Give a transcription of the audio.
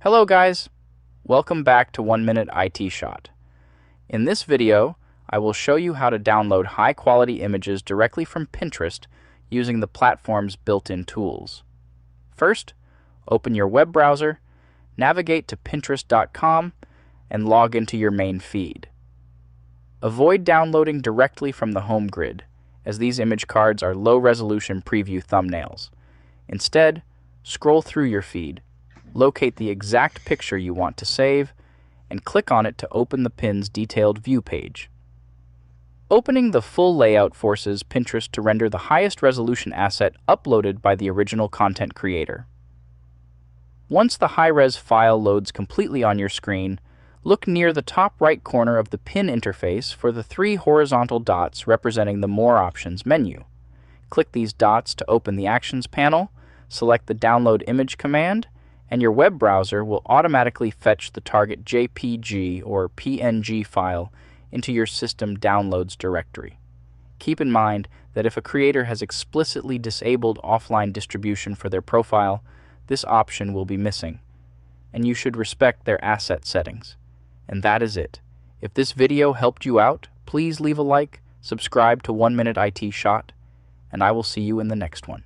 Hello guys, welcome back to 1 Minute IT Shot. In this video, I will show you how to download high-quality images directly from Pinterest using the platform's built-in tools. First, open your web browser, navigate to pinterest.com, and log into your main feed. Avoid downloading directly from the home grid, as these image cards are low-resolution preview thumbnails. Instead, scroll through your feed, locate the exact picture you want to save, and click on it to open the pin's detailed view page. Opening the full layout forces Pinterest to render the highest resolution asset uploaded by the original content creator. Once the high-res file loads completely on your screen, look near the top right corner of the pin interface for the 3 horizontal dots representing the More Options menu. Click these dots to open the Actions panel, select the Download Image command, and your web browser will automatically fetch the target JPG or PNG file into your system downloads directory. Keep in mind that if a creator has explicitly disabled offline distribution for their profile, this option will be missing, and you should respect their asset settings. And that is it. If this video helped you out, please leave a like, subscribe to 1 Minute IT Shot, and I will see you in the next one.